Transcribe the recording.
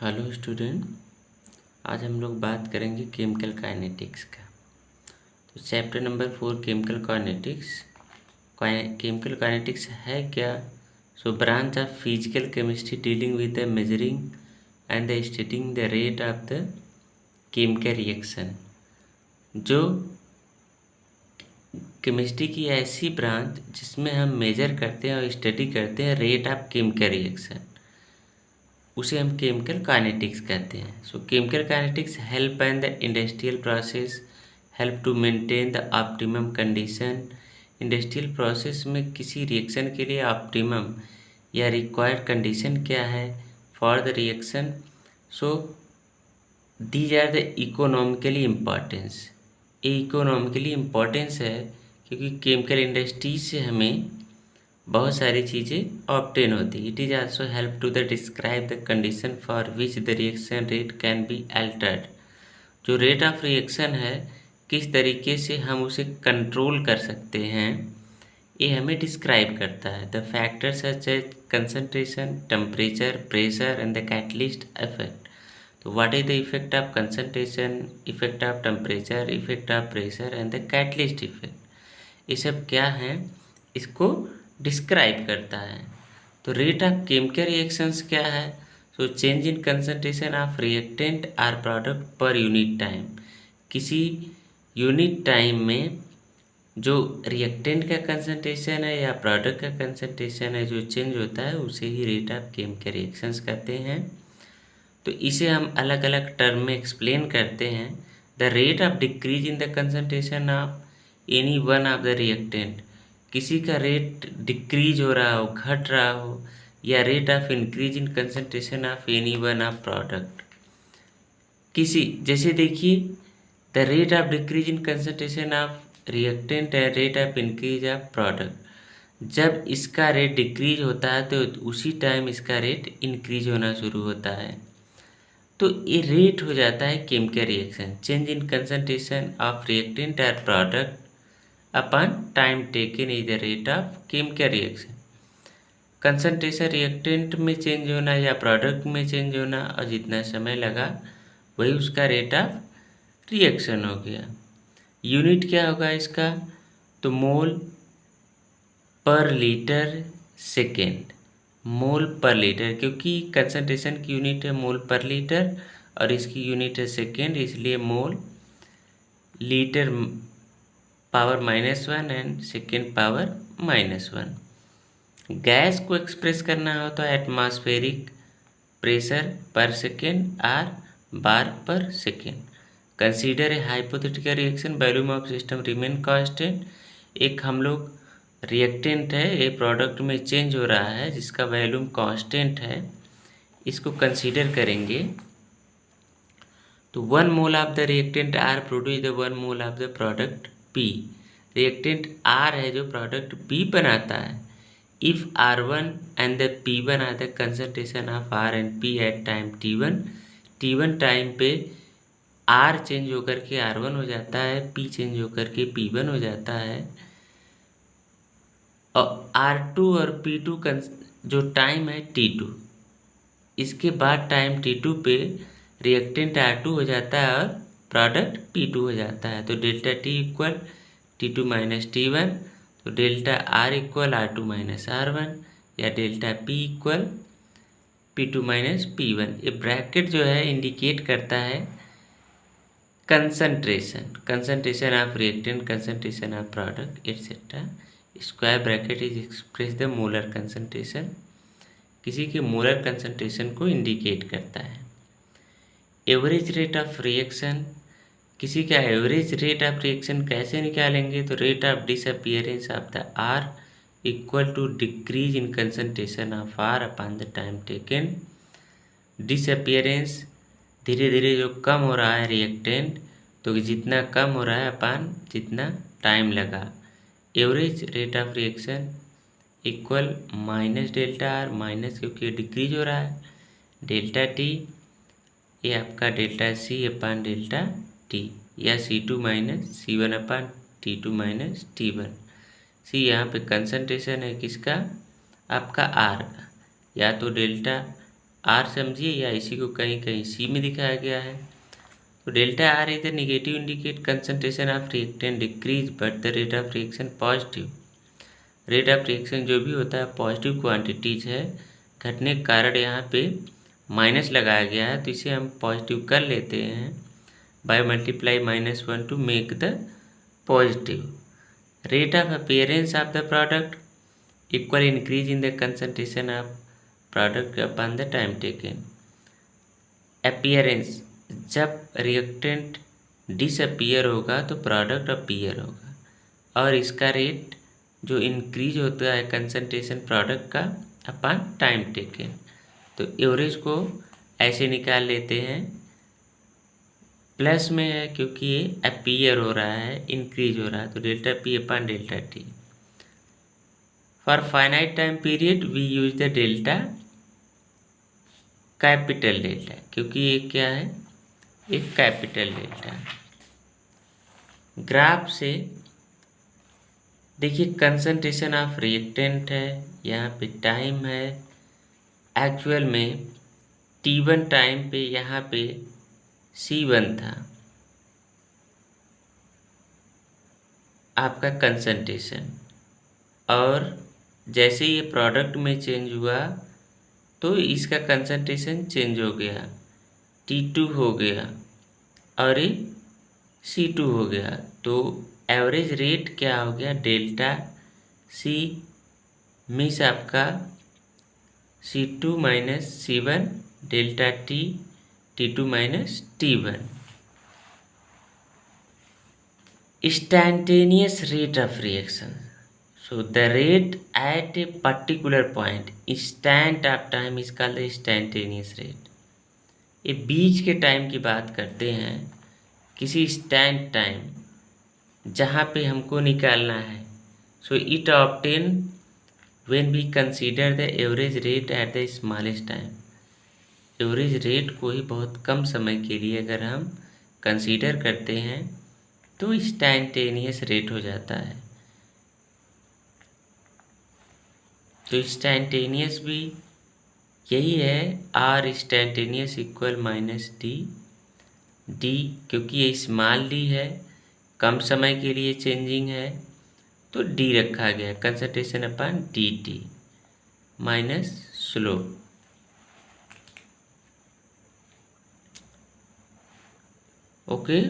Hello student. आज हम लोग बात करेंगे केमिकल काइनेटिक्स का। तो chapter number 4 chemical kinetics. Chemical kinetics है क्या? So branch of physical chemistry dealing with the measuring and the studying the rate of the chemical reaction. जो केमिस्ट्री की ऐसी ब्रांच जिसमें हम मेजर करते हैं और स्टडी करते हैं रेट ऑफ केमिकल रिएक्शन, उसे हम केमिकल काइनेटिक्स कहते हैं। So chemical kinetics help in the industrial process, help to maintain the optimum condition. Industrial process में किसी रिएक्शन के लिए ऑप्टिमम या रिक्वायर्ड कंडीशन क्या है for the reaction. So these are the economically importance. ये इकोनॉमिकली इम्पॉर्टेंस है क्योंकि केमिकल इंडस्ट्री से हमें बहुत सारी चीज़ें ऑब्टेन होती है। It is also help to the describe the condition for which the reaction rate can be altered. जो रेट ऑफ रिएक्शन है, किस तरीके से हम उसे कंट्रोल कर सकते हैं, ये हमें डिस्क्राइब करता है। The factors such as concentration, temperature, pressure and the catalyst effect. तो what is the effect of concentration, effect of temperature, effect of pressure and the catalyst effect, ये सब क्या है, इसको डिस्क्राइब करता है। तो रेट ऑफ केमिकल रिएक्शंस क्या है? So change in concentration of reactant or product per unit time. किसी यूनिट टाइम में जो रिएक्टेंट का कंसंट्रेशन है या प्रोडक्ट का कंसंट्रेशन है जो चेंज होता है, उसे ही रेट ऑफ केमिकल रिएक्शंस कहते हैं। तो इसे हम अलग अलग टर्म में एक्सप्लेन करते हैं। The rate of decrease in the concentration of any one of the reactant, किसी का रेट डिक्रीज हो रहा हो, घट रहा हो, या rate of increase in concentration of any one of product. किसी जैसे देखिए, the rate of decrease in concentration of reactant है, rate of increase of product. जब इसका रेट डिक्रीज होता है तो उसी टाइम इसका रेट इंक्रीज होना शुरू होता है। तो ये रेट हो जाता है chemical reaction, change in concentration of reactant और product upon time taken is the rate of chemical reaction. Concentration reactant में चेंज होना या प्रोडक्ट में चेंज होना और जितना समय लगा वही उसका रेट ऑफ रिएक्शन हो गया। यूनिट क्या होगा इसका? तो मोल पर लीटर सेकेंड, मोल पर लीटर, क्योंकि कंसंट्रेशन की यूनिट है मोल पर लीटर और इसकी यूनिट है सेकेंड, इसलिए mole litre power -1 and second power -1। Gas को एक्सप्रेस करना हो तो एटमॉस्फेरिक प्रेशर पर सेकेंड आर बार पर second. Consider a hypothetical reaction, volume of system remain constant. एक हम लोग रिएक्टेंट है, ये प्रोडक्ट में चेंज हो रहा है जिसका वॉल्यूम कांस्टेंट है, इसको कंसीडर करेंगे। तो 1 mole of the reactant R produce the 1 mole of the product P. Reactant R है जो प्रोडक्ट पी बनाता है। If R1 and the P1 are the concentration of R and P at time T1 time पे R change होकर के R1 हो जाता है, P चेंज होकर के P1 हो जाता है, और R2 और P2 जो टाइम है T2, इसके बाद टाइम T2 पे रिएक्टेंट R2 हो जाता है और प्रोडक्ट P2 हो जाता है। तो delta T equal T2 minus T1, तो delta R equal R2 minus R1 या delta P equal P2 minus P1। ये ब्रैकेट जो है इंडिकेट करता है concentration of reactant, concentration of product etcetera. Square bracket is express the molar concentration, किसी के molar concentration को इंडिकेट करता है। एवरेज रेट ऑफ रिएक्शन, किसी का एवरेज रेट ऑफ रिएक्शन कैसे निकालेंगे? तो rate of disappearance of the R equal to decrease in concentration of R upon the time taken. Disappearance धीरे धीरे जो कम हो रहा है रिएक्टेंट, तो जितना कम हो रहा है अपॉन जितना टाइम लगा। Average rate of reaction equal minus delta R, minus क्योंकि डिक्रीज हो रहा है, डेल्टा टी, ये आपका delta C upon delta T, या C2 minus C1 upon T2 minus T1। सी यहाँ पे कंसंट्रेशन है किसका? आपका R का, या तो डेल्टा आर समझिए, या इसी को कहीं कहीं सी में दिखाया गया है। तो डेल्टा आर इधर negative indicate concentration of reactant decrease but the rate of reaction positive. Rate of reaction जो भी होता है पॉजिटिव क्वांटिटीज है, घटने के कारण यहाँ पे माइनस लगाया गया है, तो इसे हम पॉजिटिव कर लेते हैं by multiply -1 to make the positive. Rate of appearance of the product equal increase in the concentration of product upon the time taken. Appearance, जब रिएक्टेंट डिसअपीयर होगा तो प्रोडक्ट अपीयर होगा, और इसका रेट जो इंक्रीज होता है कंसंट्रेशन प्रोडक्ट का अपॉन टाइम टेकन। तो एवरेज को ऐसे निकाल लेते हैं, प्लस में है क्योंकि ये अपीयर हो रहा है, इंक्रीज हो रहा है, तो delta P upon delta T. For finite time period we use the delta capital delta, क्योंकि ये क्या है, एक कैपिटल डेल्टा। ग्राफ से देखिए कंसंट्रेशन ऑफ रिएक्टेंट है, यहाँ पे टाइम है, एक्चुअल में T1 टाइम पे यहाँ पे C1 था आपका कंसंट्रेशन, और जैसे ये प्रोडक्ट में चेंज हुआ तो इसका कंसंट्रेशन चेंज हो गया, T2 हो गया और ये C2 हो गया। तो एवरेज रेट क्या हो गया, डेल्टा C मीन्स आपका C2 minus C1 delta T T2 minus T1। Instantaneous rate of reaction. So the rate at a particular point, instant of time is called the instantaneous rate. ये बीच के time की बात करते हैं, किसी instant time जहाँ पे हमको निकालना है। So it obtain when we consider the average rate at the smallest time. Average rate को ही बहुत कम समय के लिए अगर हम कंसीडर करते हैं तो इंस्टेंटेनियस रेट हो जाता है। तो इंस्टेंटेनियस भी यही है, R instantaneous equal minus D. D क्योंकि ये स्मॉल डी है, कम समय के लिए चेंजिंग है, तो डी रखा गया, concentration upon D T minus slope. Okay.